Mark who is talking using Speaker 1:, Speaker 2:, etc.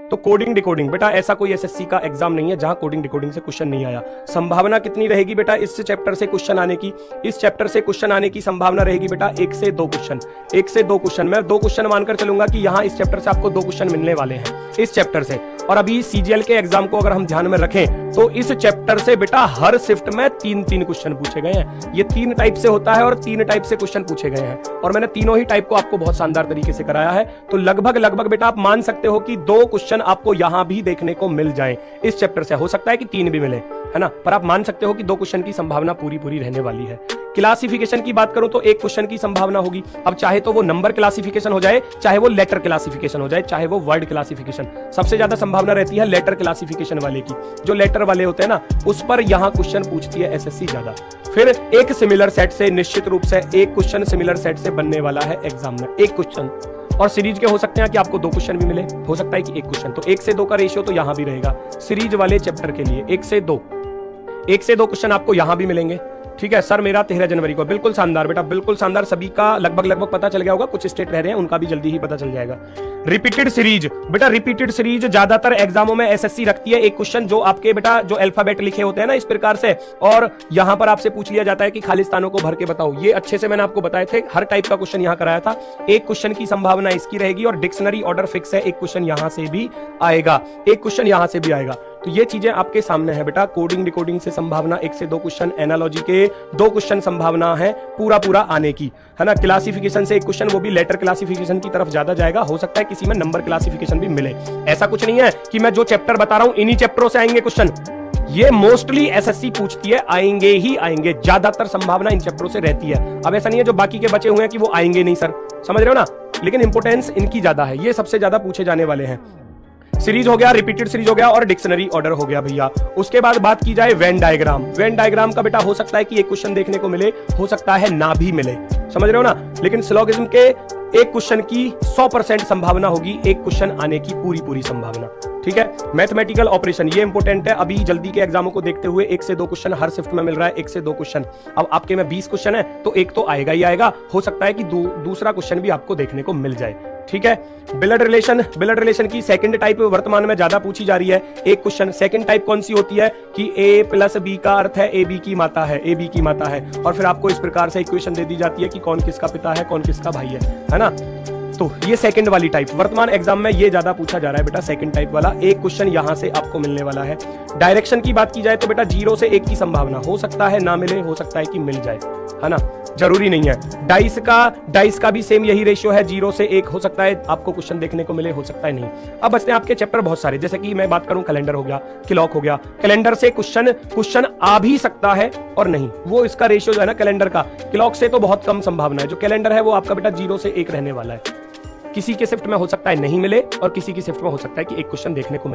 Speaker 1: तो coding decoding बेटा ऐसा कोई एसएससी का एग्जाम नहीं है जहां कोडिंग डिकोडिंग से क्वेश्चन नहीं आया। संभावना कितनी रहेगी बेटा इस चैप्टर से क्वेश्चन आने की? इस चैप्टर से क्वेश्चन आने की संभावना रहेगी बेटा 1 से 2 क्वेश्चन। 1 से 2 क्वेश्चन, मैं 2 क्वेश्चन मानकर चलूंगा कि यहां इस चैप्टर से आपको 2 क्वेश्चन मिलने वाले हैं इस चैप्टर से। और अभी सीजीएल के एग्जाम को अगर हम ध्यान में रखें तो इस चैप्टर से बेटा हर शिफ्ट में 3-3 क्वेश्चन पूछे गए हैं। ये 3 टाइप से होता है और 3 टाइप से क्वेश्चन पूछे गए हैं और मैंने तीनों ही टाइप को आपको बहुत शानदार तरीके से कराया है। तो लगभग बेटा आप मान सकते हो कि 2 क्वेश्चन आपको यहां भी देखने को मिल जाए इस चैप्टर से। हो सकता है कि 3 भी मिले, है ना, पर आप मान सकते हो कि 2 क्वेश्चन की संभावना पूरी रहने वाली है। क्लासिफिकेशन की बात करूं तो 1 क्वेश्चन की संभावना होगी। अब चाहे तो वो नंबर क्लासिफिकेशन हो जाए, चाहे वो लेटर क्लासिफिकेशन हो जाए, चाहे वो वर्ड क्लासिफिकेशन। सबसे ज्यादा संभावना रहती है लेटर क्लासिफिकेशन वाले की। जो लेटर वाले होते हैं ना उस पर यहां क्वेश्चन पूछती है एसएससी ज्यादा। फिर एक सिमिलर सेट से, निश्चित रूप से एक क्वेश्चन सिमिलर सेट से बनने वाला है एग्जाम में, एक क्वेश्चन। और सीरीज के हो सकते हैं कि आपको 2 क्वेश्चन भी मिले, हो सकता है कि 1 क्वेश्चन। तो 1 से 2 का रेशियो तो यहां भी रहेगा सीरीज वाले चैप्टर के लिए। 1 से 2 क्वेश्चन आपको यहां भी मिलेंगे। ठीक है सर, मेरा 13 जनवरी को। बिल्कुल शानदार बेटा, बिल्कुल शानदार। सभी का लगभग पता चल गया होगा, कुछ स्टेट रह रहे हैं उनका भी जल्दी ही पता चल जाएगा। रिपीटेड सीरीज बेटा, रिपीटेड सीरीज ज्यादातर एग्जामों में एसएससी रखती है। एक क्वेश्चन जो आपके बेटा जो अल्फाबेट लिखे होते हैं ना इस प्रकार से, और यहां पर आपसे पूछ लिया जाता है कि खाली स्थानों को भर के बताओ। ये अच्छे से मैंने आपको बताए थे, हर टाइप का क्वेश्चन यहां कराया था। 1 क्वेश्चन की संभावना इसकी रहेगी और डिक्शनरी ऑर्डर फिक्स है, 1 क्वेश्चन यहां से भी आएगा, 1 क्वेश्चन यहां से भी आएगा। तो ये चीजें आपके सामने है बेटा। कोडिंग डिकोडिंग से संभावना 1 से 2 क्वेश्चन, एनालॉजी के 2 क्वेश्चन संभावना है पूरा आने की, है ना। क्लासिफिकेशन से 1 क्वेश्चन, वो भी लेटर क्लासिफिकेशन की तरफ ज्यादा जाएगा। हो सकता है किसी में नंबर क्लासिफिकेशन भी मिले। ऐसा कुछ नहीं है कि मैं जो चैप्टर बता रहा हूं इन्हीं चैप्टरों से आएंगे क्वेश्चन। ये मोस्टली एसएससी पूछती है, आएंगे ही आएंगे, ज्यादातर संभावना इन चैप्टरों से रहती है। अब ऐसा नहीं है जो बाकी के बचे हुए हैं कि वो आएंगे नहीं सर, समझ रहे हो ना, लेकिन इंपोर्टेंस इनकी ज्यादा है। ये सबसे ज्यादा पूछे जाने वाले हैं। सीरीज हो गया, रिपीटेड सीरीज हो गया और डिक्शनरी ऑर्डर हो गया भैया। उसके बाद बात की जाए वेन डायग्राम। वेन डायग्राम का बेटा हो सकता है कि 1 क्वेश्चन देखने को मिले, हो सकता है ना भी मिले, समझ रहे हो ना। लेकिन सिलोगिज्म के 1 क्वेश्चन की 100% संभावना होगी, 1 क्वेश्चन आने की पूरी संभावना। ठीक है, मैथमेटिकल ऑपरेशन ये इंपॉर्टेंट है। अभी जल्दी के एग्जामों को देखते हुए 1 से 2 क्वेश्चन हर शिफ्ट में मिल रहा है, 1 से 2 क्वेश्चन। अब आपके में 20 क्वेश्चन है तो 1 तो आएगा ही आएगा। हो सकता है कि दूसरा क्वेश्चन भी आपको देखने को मिल जाए। ठीक है, ब्लड रिलेशन की सेकंड टाइप वर्तमान में ज्यादा पूछी जा रही है। 1 क्वेश्चन। सेकंड टाइप कौन सी होती है कि A + B का अर्थ है AB की माता है, AB की माता है, और फिर आपको इस प्रकार से इक्वेशन दे दी जाती है कि कौन किसका पिता है, कौन किसका भाई है ना। तो ये सेकंड वाली टाइप वर्तमान एग्जाम में ये ज्यादा पूछा जा रहा है बेटा, सेकंड टाइप वाला। 1 क्वेश्चन यहां से आपको मिलने वाला है। डायरेक्शन की बात की जाए तो बेटा 0 से 1 की संभावना, हो सकता है ना मिले, हो सकता है कि मिल जाए, है ना, जरूरी नहीं है। डाइस का भी सेम यही रेशियो है, 0 से 1। हो सकता है आपको क्वेश्चन देखने को मिले, हो सकता है नहीं। अब बचते हैं आपके चैप्टर बहुत सारे, जैसे कि मैं बात करूं कैलेंडर हो गया, क्लॉक हो गया। कैलेंडर से क्वेश्चन आ भी सकता है और नहीं, वो इसका रेशियो जो है ना कैलेंडर का, क्लॉक से तो बहुत कम संभावना है। जो कैलेंडर है वो आपका बेटा 0 से 1 रहने वाला है। किसी के शिफ्ट में हो सकता है नहीं मिले और किसी की शिफ्ट में हो सकता है कि 1 क्वेश्चन देखने को मिले।